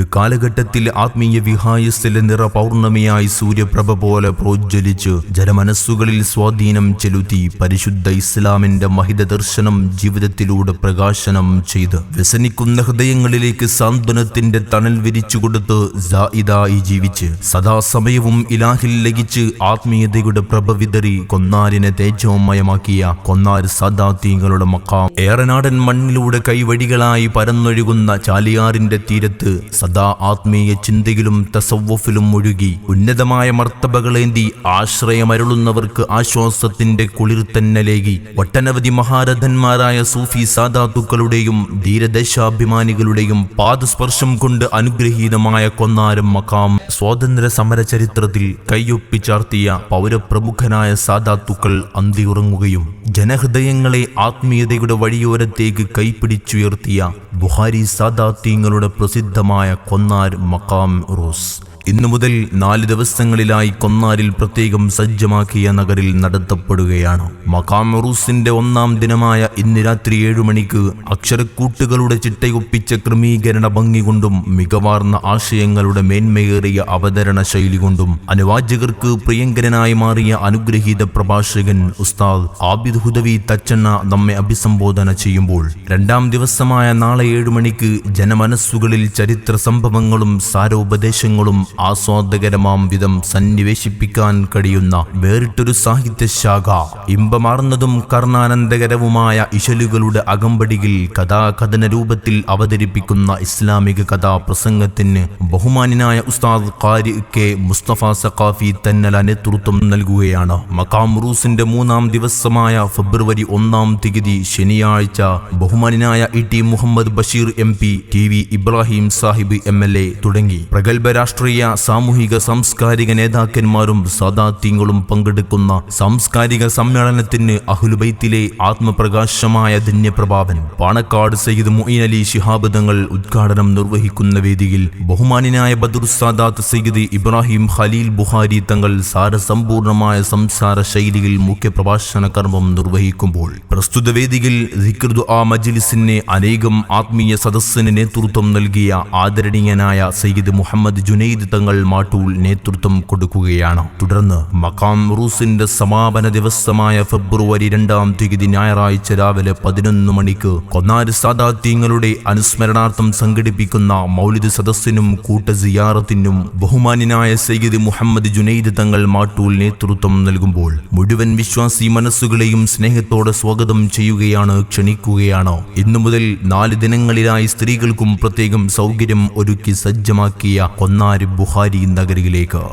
ഒരു കാലഘട്ടത്തിൽ ആത്മീയ വിഹായസ്ഥിലെ നിറ പൗർണമിയായി സൂര്യപ്രഭ പോലെ പ്രോജ്വലിച്ച് ജനമനസ്സുകളിൽ സ്വാധീനം ചെലുത്തി പരിശുദ്ധ ഇസ്ലാമിന്റെ മഹിത ദർശനം ജീവിതത്തിലൂടെ പ്രകാശനം ചെയ്ത് വ്യസനിക്കുന്ന ഹൃദയങ്ങളിലേക്ക് സാന്ത്വനത്തിന്റെ തണൽ വിരിച്ചുകൊടുത്ത് സായിദായി ജീവിച്ച് സദാസമയവും ഇലാഹിൽ ലയിച്ച് ആത്മീയതയുടെ പ്രഭ വിതറി കൊന്നാരിനെ തേജോമയമാക്കിയ കൊന്നാർ സാദാത്തീങ്ങളുടെ മഖാം ഏറനാടൻ മണ്ണിലൂടെ കൈവഴികളായി പരന്നൊഴുകുന്ന ചാലിയാറിന്റെ തീരത്ത് സദാ ആത്മീയ ചിന്തയിലും തസവ്വുഫിലും മുഴുകി ഉന്നതമായ മർത്തബകളേന്തി ആശ്രയമരുളുന്നവർക്ക് ആശ്വാസത്തിന്റെ കുളിർ തന്നലേകി ഒട്ടനവധി മഹാരഥന്മാരായ സൂഫി സാദാത്തുക്കളുടെയും ധീരദേശാഭിമാനികളുടെയും പാദസ്പർശം കൊണ്ട് അനുഗ്രഹീതമായ കൊന്നാരം മഖാം സ്വാതന്ത്ര്യ സമര ചരിത്രത്തിൽ കൈയൊപ്പിച്ചാർത്തിയ പൗരപ്രമുഖനായ സാദാത്തുക്കൾ അന്തിയുറങ്ങുകയും ജനഹൃദയങ്ങളെ ആത്മീയതയുടെ വഴിയോരത്തേക്ക് കൈപ്പിടിച്ചുയർത്തിയ ബുഹാരി സാദാത്തീങ്ങളുടെ പ്രസിദ്ധമായ കൊന്നാർ മഖാം ഉറൂസ് ഇന്നു മുതൽ 4 ദിവസങ്ങളിലായി കൊന്നാരിൽ പ്രത്യേകം സജ്ജമാക്കിയ നഗരിൽ നടത്തപ്പെടുകയാണ്. മഖാം ഉറൂസിന്റെ 1-ാം ദിനമായ ഇന്ന് രാത്രി 7 മണിക്ക് അക്ഷരക്കൂട്ടുകളുടെ ചിട്ടയൊപ്പിച്ച ക്രമീകരണ ഭംഗി കൊണ്ടും മികവാർന്ന ആശയങ്ങളുടെ മേന്മയേറിയ അവതരണ ശൈലി കൊണ്ടും അനുവാചകർക്ക് പ്രിയങ്കരനായി മാറിയ അനുഗ്രഹീത പ്രഭാഷകൻ ഉസ്താദ് ആബിദ് ഹുദവി തച്ചണ്ണ നമ്മെ അഭിസംബോധന ചെയ്യുമ്പോൾ 2-ാം ദിവസമായ നാളെ 7 മണിക്ക് ജനമനസ്സുകളിൽ ചരിത്ര സംഭവങ്ങളും സാരോപദേശങ്ങളും ആസ്വാദകരമാം വിധം സന്നിവേശിപ്പിക്കാൻ കഴിയുന്ന വേറിട്ടൊരു സാഹിത്യശാഖ ഇമ്പമാർന്നതും കർണാനന്ദകരവുമായ ഇശലുകളുടെ അകമ്പടിയിൽ കഥാകഥന രൂപത്തിൽ അവതരിപ്പിക്കുന്ന ഇസ്ലാമിക കഥാപ്രസംഗത്തിന് ബഹുമാന്യനായ ഉസ്താദ് ഖാരി കെ മുസ്തഫ സഖാഫി തന്നല നേതൃത്വം നൽകുകയാണ്. മഖാം ഉറൂസിന്റെ 3-ാം ദിവസമായ ഫെബ്രുവരി 1-ാം തീയതി ശനിയാഴ്ച ബഹുമാന്യനായ ഇ.ടി. Muhammad Basheer MP, TV Ibrahim Sahib MLA തുടങ്ങി പ്രഗത്ഭ രാഷ്ട്രീയ സാമൂഹിക സാംസ്കാരിക നേതാക്കന്മാരും സാദാത്യങ്ങളും പങ്കെടുക്കുന്ന സാംസ്കാരിക സമ്മേളനത്തിന് അഹ്ലുബൈത്തിലെ ആത്മപ്രകാശമായ ധന്യപ്രഭാവൻ പാണക്കാട് സയ്യിദ് മുഈൻ അലി ശിഹാബ് തങ്ങൾ ഉദ്ഘാടനം നിർവഹിക്കുന്ന വേദിയിൽ ബഹുമാന്യനായ ബദർ സാദാത്ത് സയ്യിദ് ഇബ്രാഹിം ഖലീൽ ബുഖാരി തങ്ങൾ സാരസമ്പൂർണമായ സംസാര ശൈലിയിൽ മുഖ്യപ്രഭാഷണ കർമ്മം നിർവഹിക്കുമ്പോൾ പ്രസ്തുത വേദിയിൽ ദിക്ർ ദുആ മജ്ലിസിന് അനേകം ആത്മീയ സദസ്സിന് നേതൃത്വം നൽകിയ ആദരണീയനായ സയ്യിദ് മുഹമ്മദ് ജുനൈദ് തങ്ങൾ മാട്ടൂൽ നേതൃത്വം കൊടുക്കുകയാണ്. തുടർന്ന് മഖാം ഉറൂസിന്റെ സമാപന ദിവസമായ ഫെബ്രുവരി 2-ാം തീയതി ഞായറാഴ്ച രാവിലെ 11 മണിക്ക് കൊന്നാർ സാദാത്യങ്ങളുടെ അനുസ്മരണാർത്ഥം സംഘടിപ്പിക്കുന്ന മൗലിദ് സദസ്സിനും കൂട്ടസിയാറത്തിനും ബഹുമാന്യനായ സയ്യിദ് മുഹമ്മദ് ജുനൈദ് തങ്ങൾ മാട്ടൂൽ നേതൃത്വം നൽകുമ്പോൾ മുഴുവൻ വിശ്വാസി മനസ്സുകളെയും സ്നേഹത്തോടെ സ്വാഗതം ചെയ്യുകയാണ്, ക്ഷണിക്കുകയാണ്. ഇന്നു മുതൽ 4 ദിനങ്ങളിലായി സ്ത്രീകൾക്കും പ്രത്യേകം സൗകര്യം ഒരുക്കി സജ്ജമാക്കിയ കൊന്നാർ ബുഹാരി നഗരിയിലേക്ക്.